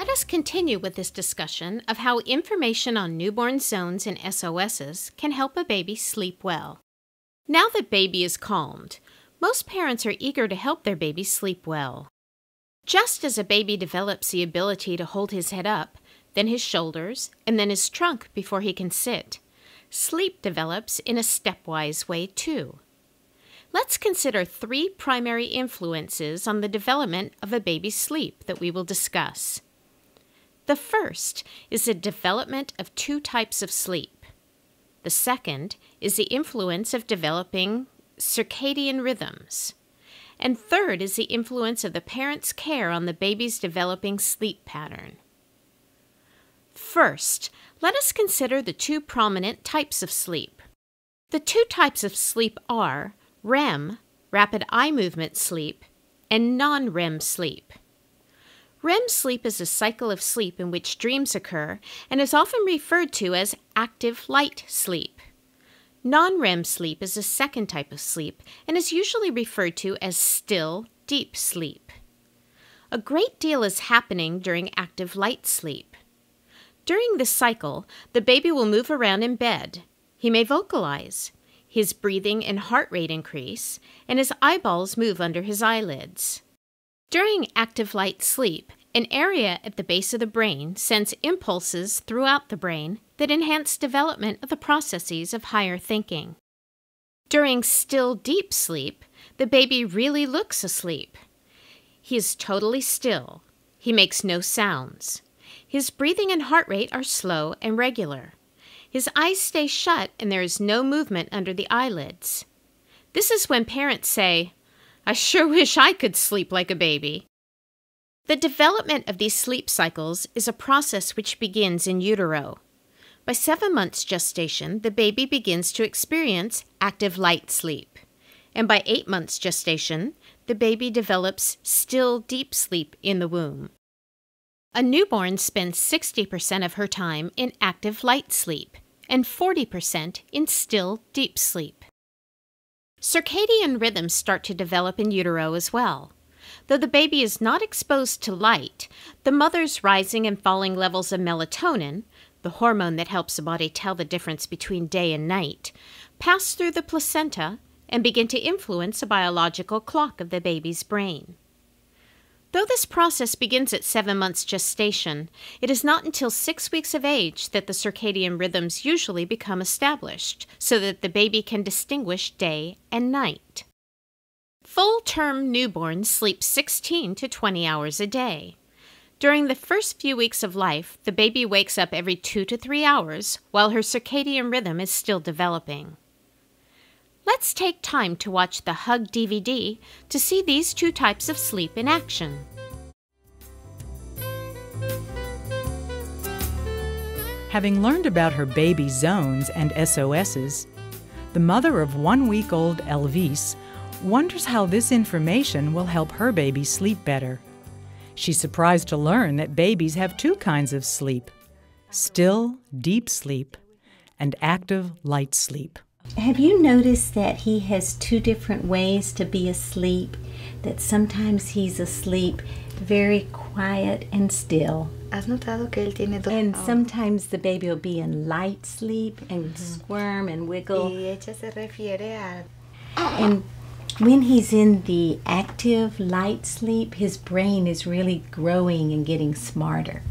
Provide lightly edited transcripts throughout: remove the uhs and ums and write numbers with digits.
Let us continue with this discussion of how information on newborn zones and SOSs can help a baby sleep well. Now that baby is calmed, most parents are eager to help their baby sleep well. Just as a baby develops the ability to hold his head up, then his shoulders, and then his trunk before he can sit, sleep develops in a stepwise way too. Let's consider 3 primary influences on the development of a baby's sleep that we will discuss. The first is the development of 2 types of sleep. The second is the influence of developing circadian rhythms. And third is the influence of the parent's care on the baby's developing sleep pattern. First, let us consider the 2 prominent types of sleep. The 2 types of sleep are REM, rapid eye movement sleep, and non-REM sleep. REM sleep is a cycle of sleep in which dreams occur and is often referred to as active light sleep. Non-REM sleep is a second type of sleep and is usually referred to as still, deep sleep. A great deal is happening during active light sleep. During this cycle, the baby will move around in bed. He may vocalize. His breathing and heart rate increase, and his eyeballs move under his eyelids. During active light sleep, an area at the base of the brain sends impulses throughout the brain that enhance development of the processes of higher thinking. During still deep sleep, the baby really looks asleep. He is totally still. He makes no sounds. His breathing and heart rate are slow and regular. His eyes stay shut and there is no movement under the eyelids. This is when parents say, "I sure wish I could sleep like a baby." The development of these sleep cycles is a process which begins in utero. By 7 months gestation, the baby begins to experience active light sleep. And by 8 months gestation, the baby develops still deep sleep in the womb. A newborn spends 60% of her time in active light sleep and 40% in still deep sleep. Circadian rhythms start to develop in utero as well. Though the baby is not exposed to light, the mother's rising and falling levels of melatonin, the hormone that helps the body tell the difference between day and night, pass through the placenta and begin to influence the biological clock of the baby's brain. Though this process begins at 7 months gestation, it is not until 6 weeks of age that the circadian rhythms usually become established, so that the baby can distinguish day and night. Full-term newborns sleep 16 to 20 hours a day. During the first few weeks of life, the baby wakes up every 2 to 3 hours while her circadian rhythm is still developing. Let's take time to watch the Hug DVD to see these 2 types of sleep in action. Having learned about her baby zones and SOSs, the mother of 1-week-old Elvis wonders how this information will help her baby sleep better. She's surprised to learn that babies have 2 kinds of sleep: still, deep sleep and active light sleep. Have you noticed that he has 2 different ways to be asleep? That sometimes he's asleep very quiet and still. ¿Has notado que él tiene dos? And sometimes the baby will be in light sleep and squirm and wiggle. Y ella se refiere a... And when he's in the active light sleep, his brain is really growing and getting smarter.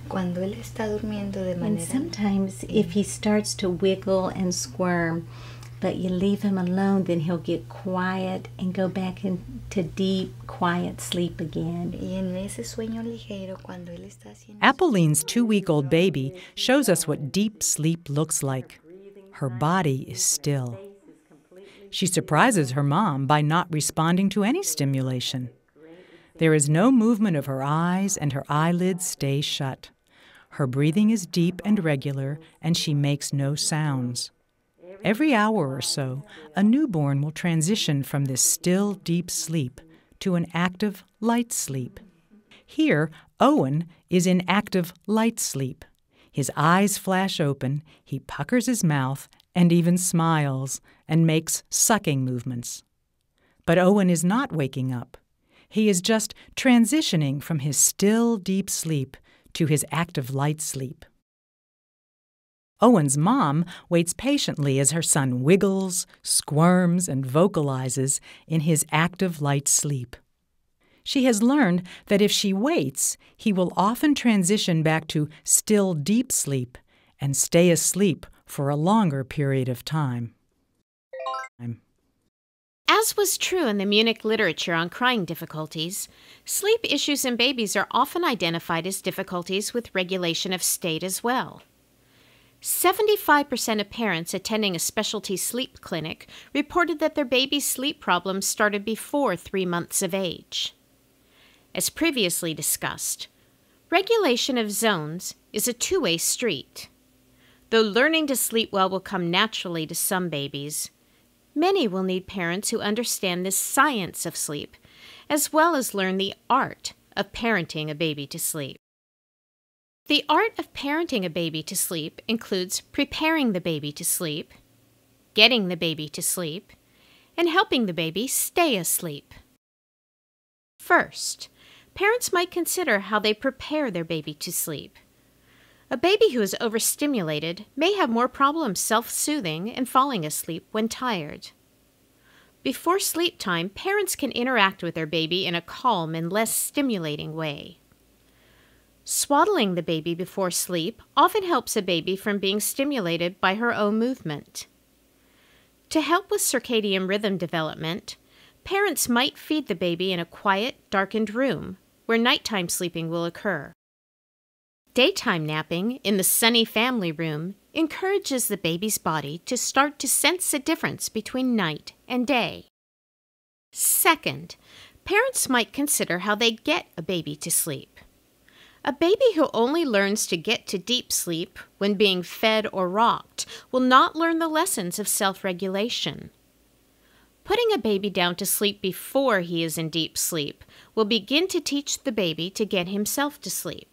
Cuando él está durmiendo de And manera... sometimes if he starts to wiggle and squirm, but you leave him alone, then he'll get quiet and go back into deep, quiet sleep again. Y en ese sueño ligero, cuando él está haciendo... Applene's 2-week-old baby shows us what deep sleep looks like. Her body is still. She surprises her mom by not responding to any stimulation. There is no movement of her eyes and her eyelids stay shut. Her breathing is deep and regular, and she makes no sounds. Every hour or so, a newborn will transition from this still, deep sleep to an active, light sleep. Here, Owen is in active, light sleep. His eyes flash open, he puckers his mouth, and even smiles, and makes sucking movements. But Owen is not waking up. He is just transitioning from his still, deep sleep to his active light sleep. Owen's mom waits patiently as her son wiggles, squirms, and vocalizes in his active light sleep. She has learned that if she waits, he will often transition back to still deep sleep and stay asleep for a longer period of time. As was true in the Munich literature on crying difficulties, sleep issues in babies are often identified as difficulties with regulation of state as well. 75% of parents attending a specialty sleep clinic reported that their baby's sleep problems started before 3 months of age. As previously discussed, regulation of zones is a two-way street. Though learning to sleep well will come naturally to some babies, many will need parents who understand the science of sleep, as well as learn the art of parenting a baby to sleep. The art of parenting a baby to sleep includes preparing the baby to sleep, getting the baby to sleep, and helping the baby stay asleep. First, parents might consider how they prepare their baby to sleep. A baby who is overstimulated may have more problems self-soothing and falling asleep when tired. Before sleep time, parents can interact with their baby in a calm and less stimulating way. Swaddling the baby before sleep often helps a baby from being stimulated by her own movement. To help with circadian rhythm development, parents might feed the baby in a quiet, darkened room where nighttime sleeping will occur. Daytime napping in the sunny family room encourages the baby's body to start to sense the difference between night and day. Second, parents might consider how they get a baby to sleep. A baby who only learns to get to deep sleep when being fed or rocked will not learn the lessons of self-regulation. Putting a baby down to sleep before he is in deep sleep will begin to teach the baby to get himself to sleep.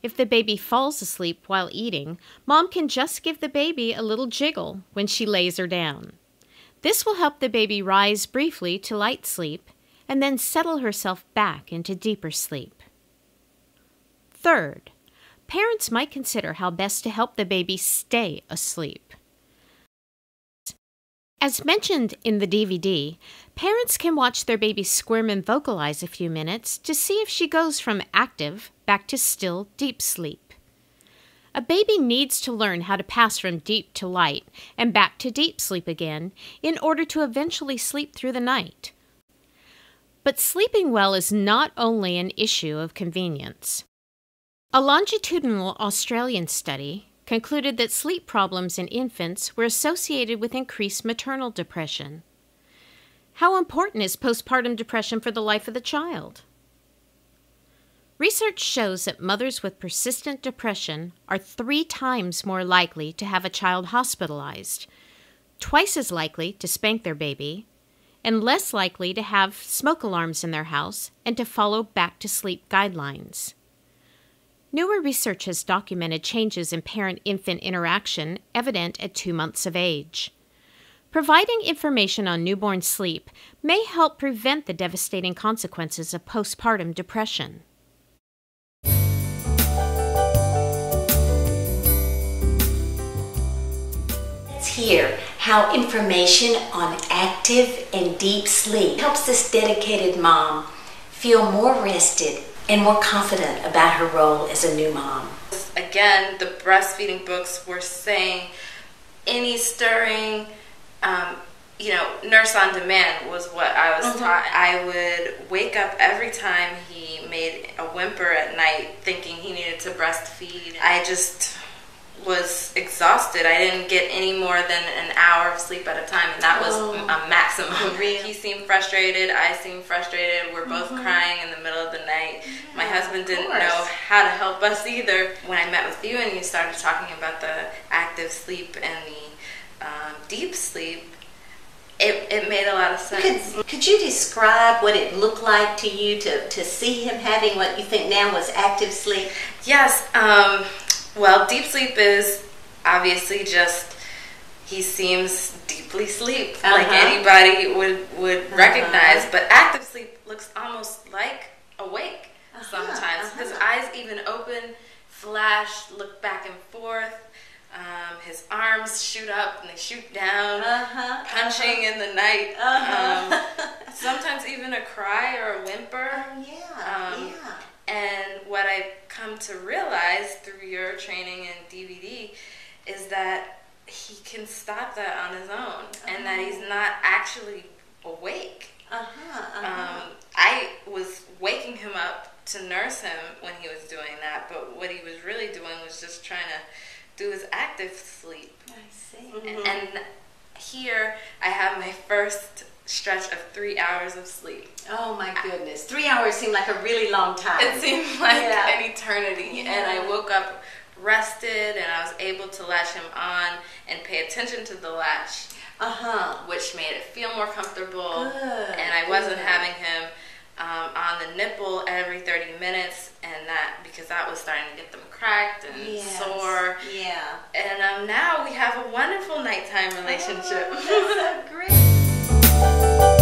If the baby falls asleep while eating, mom can just give the baby a little jiggle when she lays her down. This will help the baby rise briefly to light sleep and then settle herself back into deeper sleep. Third, parents might consider how best to help the baby stay asleep. As mentioned in the DVD, parents can watch their baby squirm and vocalize a few minutes to see if she goes from active back to still deep sleep. A baby needs to learn how to pass from deep to light and back to deep sleep again in order to eventually sleep through the night. But sleeping well is not only an issue of convenience. A longitudinal Australian study concluded that sleep problems in infants were associated with increased maternal depression. How important is postpartum depression for the life of the child? Research shows that mothers with persistent depression are 3 times more likely to have a child hospitalized, twice as likely to spank their baby, and less likely to have smoke alarms in their house and to follow back-to-sleep guidelines. Newer research has documented changes in parent-infant interaction evident at 2 months of age. Providing information on newborn sleep may help prevent the devastating consequences of postpartum depression. Let's hear how information on active and deep sleep helps this dedicated mom feel more rested and more confident about her role as a new mom. Again, the breastfeeding books were saying any stirring, nurse on demand was what I was taught. I would wake up every time he made a whimper at night thinking he needed to breastfeed. I just was exhausted. I didn't get any more than an hour of sleep at a time, and that was a maximum. He seemed frustrated, I seemed frustrated. We're both crying in the middle of the night. My husband didn't know how to help us either. When I met with you and you started talking about the active sleep and the deep sleep, it made a lot of sense. Could you describe what it looked like to you to see him having what you think now was active sleep? Yes. Well, deep sleep is obviously just, he seems deeply asleep, like anybody would recognize, but active sleep looks almost like awake sometimes. His eyes even open flash, look back and forth. His arms shoot up and they shoot down, punching in the night. Sometimes even a cry or a whimper. And what I've come to realize through your training and DVD is that he can stop that on his own, and that he's not actually awake. I was waking him up to nurse him when he was doing that, but what he was really doing was just trying to do his active sleep. I see. And here I have my first stretch of 3 hours of sleep. Oh my goodness. 3 hours seemed like a really long time. It seemed like an eternity. And I woke up rested, and I was able to latch him on and pay attention to the latch, which made it feel more comfortable. Good. And I wasn't having him on the nipple every 30 minutes, and that because that was starting to get them cracked and sore. Yeah. And now we have a wonderful nighttime relationship. Oh, that's so great.